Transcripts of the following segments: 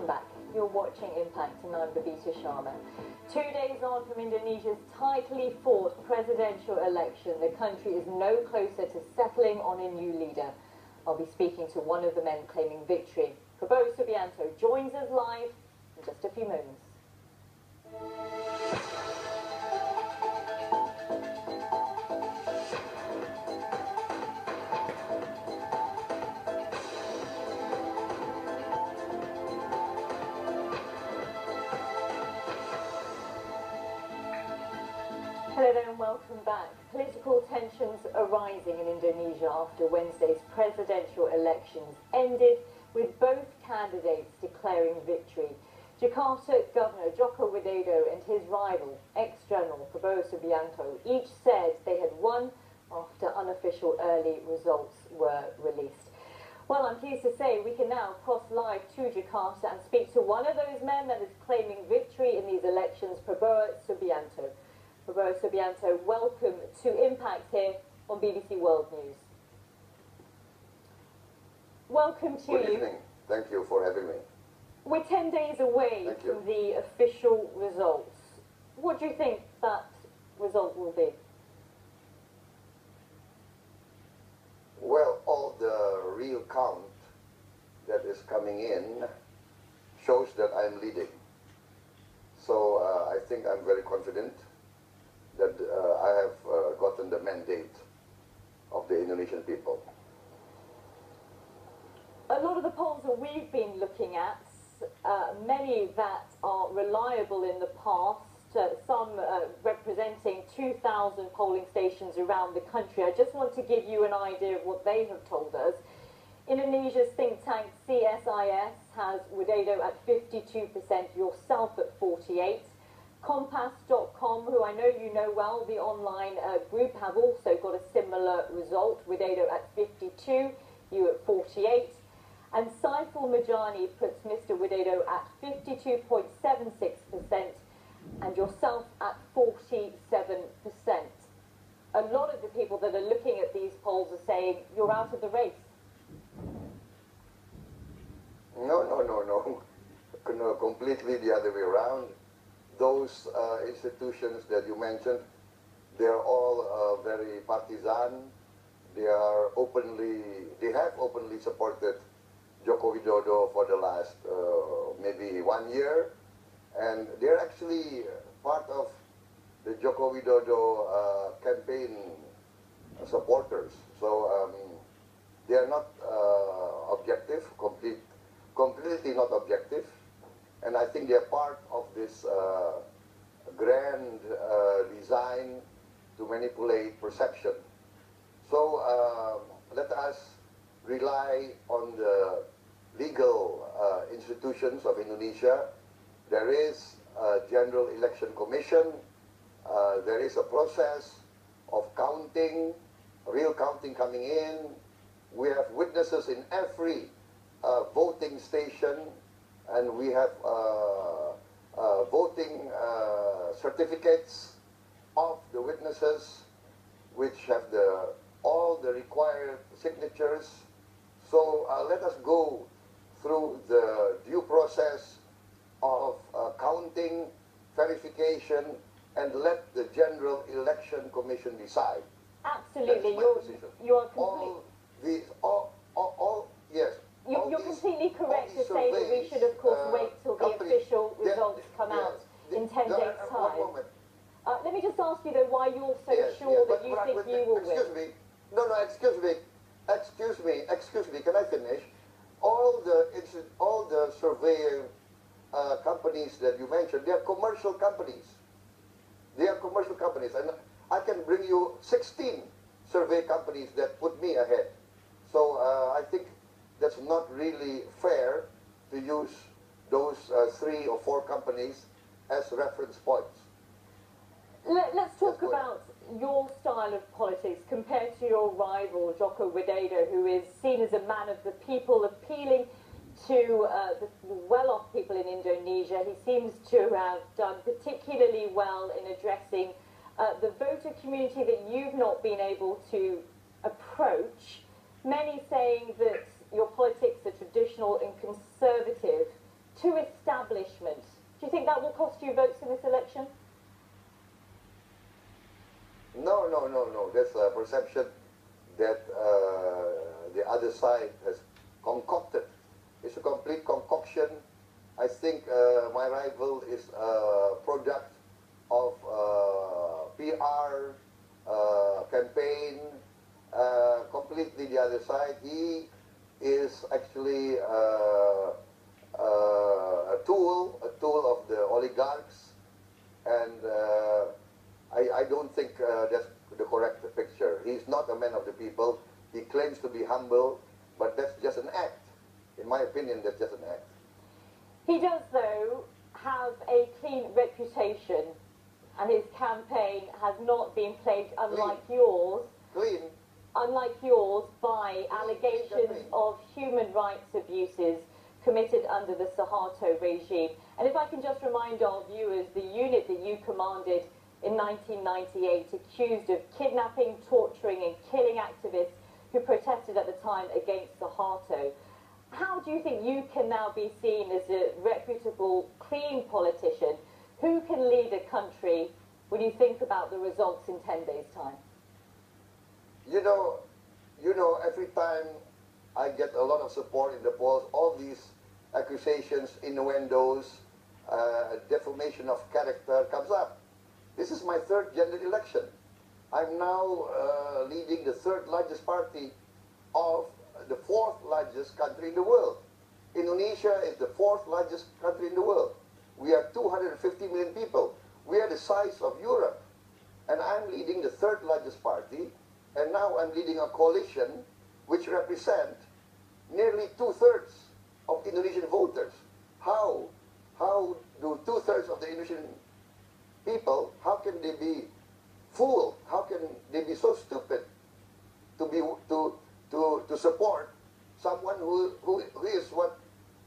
welcome back. You're watching Impact and I'm Babita Sharma. 2 days on from Indonesia's tightly fought presidential election, the country is no closer to settling on a new leader. I'll be speaking to one of the men claiming victory. Prabowo Subianto joins us live in just a few moments. Hello there and welcome back. Political tensions are rising in Indonesia after Wednesday's presidential elections ended with both candidates declaring victory. Jakarta Governor Joko Widodo and his rival, ex-General Prabowo Subianto, each said they had won after unofficial early results were released. Well, I'm pleased to say we can now cross live to Jakarta and speak to one of those men that is claiming victory in these elections, Prabowo Subianto. Prabowo Subianto, welcome to Impact here on BBC World News. Welcome to you. Good evening. Thank you for having me. We're 10 days away from the official results. What do you think that result will be? Well, all the real count that is coming in shows that I'm leading. So I think I'm very confident that I have gotten the mandate of the Indonesian people. A lot of the polls that we've been looking at, many that are reliable in the past, some representing 2,000 polling stations around the country. I just want to give you an idea of what they have told us. Indonesia's think tank CSIS has Widodo at 52%, yourself at 48%. Compass.com, who I know you know well, the online group, have also got a similar result. Widodo at 52%, you at 48%. And Saiful Majani puts Mr. Widodo at 52.76% and yourself at 47%. A lot of the people that are looking at these polls are saying you're out of the race. No. Completely the other way around. Those institutions that you mentioned, they're all very partisan. They have openly supported Joko Widodo for the last maybe 1 year, and they're actually part of the Joko Widodo campaign supporters. So they are not objective, completely not objective, and I think they're part of this grand design to manipulate perception. So let us rely on the legal institutions of Indonesia. There is a General Election Commission. There is a process of counting, real counting coming in. We have witnesses in every voting station, and we have voting certificates of the witnesses which have all the required signatures. So let us go through the due process of counting, verification, and let the General Election Commission decide. Absolutely, you are completely. You're completely correct to say that we should, of course, wait till the official results come out in 10 days' time. Let me just ask you, though, why you're so sure that you think you will win. Excuse me. No, excuse me. Can I finish? All the surveying companies that you mentioned, they are commercial companies. And I can bring you 16 survey companies that put me ahead. So I think that's not really fair to use those 3 or 4 companies as reference points. Let's talk about your style of politics compared to your rival, Joko Widodo, who is seen as a man of the people, appealing to the well-off people in Indonesia. He seems to have done particularly well in addressing the voter community that you've not been able to approach. Many saying that your politics are traditional and conservative to establishment. Do you think that will cost you votes in this election? No, no, no, no. That's a perception that the other side has concocted. It's a complete concoction. I think my rival is a product of PR, campaign, completely the other side. He is actually a tool of the oligarchs, and I don't think that's the correct picture. He's not a man of the people. He claims to be humble, but that's just an act. In my opinion, that's just an act. He does, though, have a clean reputation, and his campaign has not been plagued, unlike yours, by allegations of human rights abuses committed under the Suharto regime. And if I can just remind our viewers, the unit that you commanded in 1998, accused of kidnapping, torturing and killing activists who protested at the time against Suharto. How do you think you can now be seen as a reputable, clean politician who can lead a country when you think about the results in 10 days' time? You know, every time I get a lot of support in the polls, all these accusations, innuendos, defamation of character comes up. This is my third general election. I'm now leading the third largest party of the fourth largest country in the world. Indonesia is the fourth largest country in the world. We are 250 million people. We are the size of Europe. And I'm leading the third largest party, and now I'm leading a coalition which represent nearly 2/3 of Indonesian voters. How do 2/3 of the Indonesian people, how can they be fooled? How can they be so stupid to support someone who is what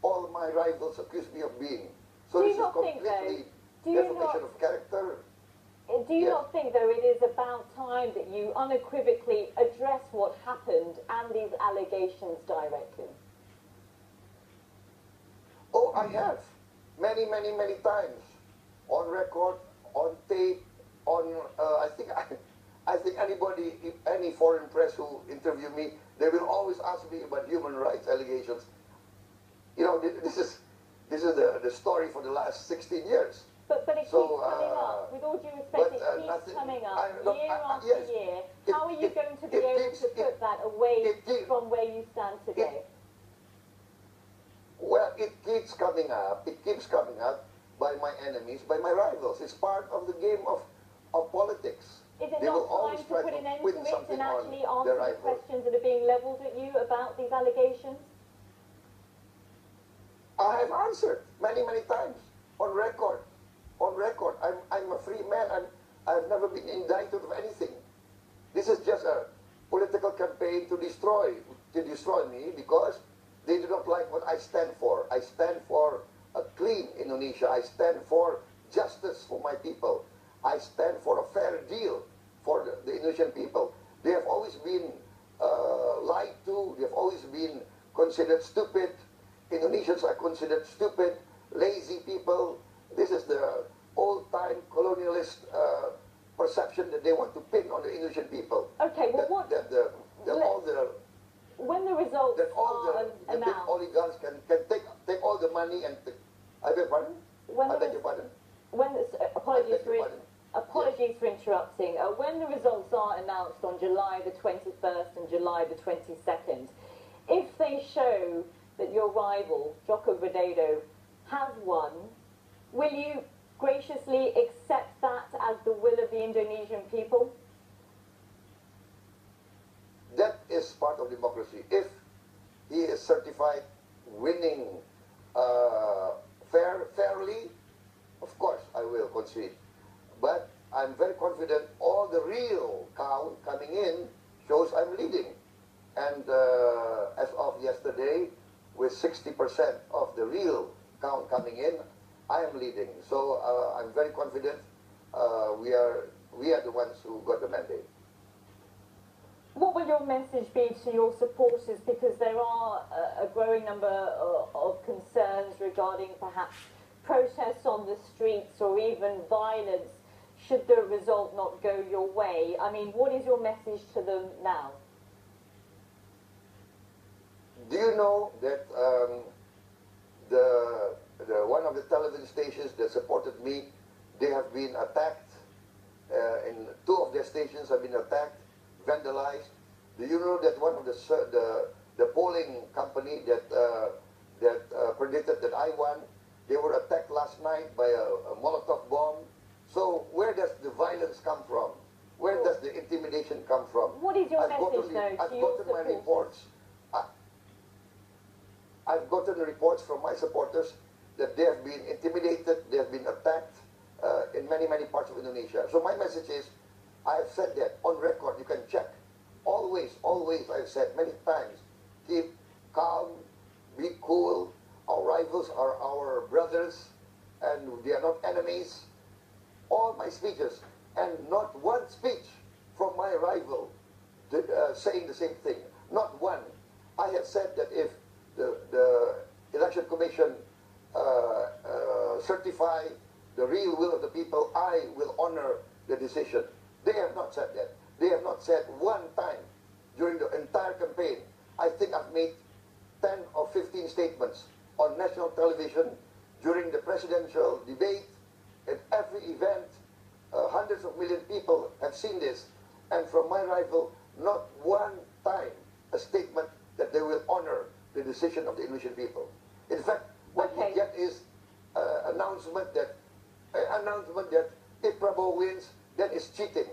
all my rivals accuse me of being? So this is completely defamation of character. Do you not think, though, it is about time that you unequivocally address what happened and these allegations directly? Oh, I have. Many, many, many times. On record, on tape, I think anybody, any foreign press who interview me, they will always ask me about human rights allegations. You know, this is the story for the last 16 years. But it keeps coming up. With all due respect, it keeps coming up year after year. How are you going to be able to put that away from where you stand today? Well, it keeps coming up. It keeps coming up by my enemies, by my rivals. It's part of the game of politics. Is it not time to put an end to it and actually answer the questions that are being levelled at you about these allegations? I have answered many, many times on record. On record, I'm a free man. I've never been indicted of anything. This is just a political campaign to destroy me because they do not like what I stand for. I stand for a clean Indonesia. I stand for justice for my people. I stand for a fair deal for the Indonesian people. They have always been lied to. They have always been considered stupid. Indonesians are considered stupid, lazy people. This is the old-time colonialist perception that they want to pin on the Indonesian people. Okay, well, when the results are announced, the big oligarchs can take all the money and I beg pardon? I beg your pardon? Apologies for interrupting. When the results are announced on July the 21st and July the 22nd, if they show that your rival, Joko Widodo, has won, will you graciously accept that as the will of the Indonesian people? That is part of democracy. If he is certified winning fairly, of course I will concede. But I'm very confident all the real count coming in shows I'm leading. And as of yesterday, with 60% of the real count coming in, I am leading. So I'm very confident we are the ones who got the mandate. What will your message be to your supporters? Because there are a growing number of concerns regarding perhaps protests on the streets or even violence should the result not go your way. I mean, what is your message to them now? Do you know that one of the television stations that supported me, they have been attacked, and two of their stations have been attacked, vandalized. Do you know that one of the polling company that predicted that I won, they were attacked last night by a Molotov bomb? So where does the violence come from? Where does the intimidation come from? What is your message, though, I've to your gotten my supporters? reports. I've gotten reports from my supporters that they have been intimidated, they have been attacked in many, many parts of Indonesia. So my message is, I have said that on record, you can check. Always, always, I've said many times, keep calm, be cool. Our rivals are our brothers, and they are not enemies. All my speeches, and not one speech from my rival saying the same thing. Not one. I have said that if the Election Commission certify the real will of the people, I will honor the decision. They have not said that. They have not said one time during the entire campaign. I think I've made 10 or 15 statements on national television during the presidential debate. At every event, hundreds of million people have seen this. And from my rival, not one time a statement that they will honor the decision of the Indonesian people. In fact, what we get is an announcement that if Prabowo wins, then it's cheating,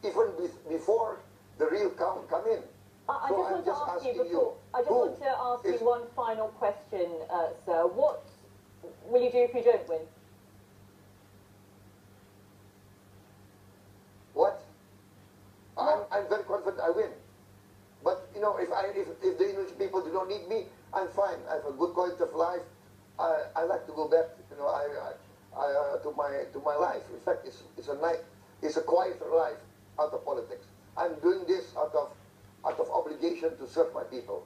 even before the real count come in. I just want to ask you one final question, sir. What will you do if you don't win? What? I'm very confident I win. But you know, if the Indonesian people do not need me, I'm fine. I have a good quality of life. I like to go back, you know, to my life. In fact, it's a quieter life out of politics. I'm doing this out of obligation to serve my people.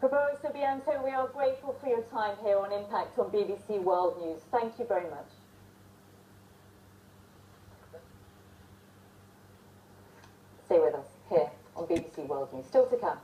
Prabowo Subianto, we are grateful for your time here on Impact on BBC World News. Thank you very much. Stay with us here on BBC World News. Still to come.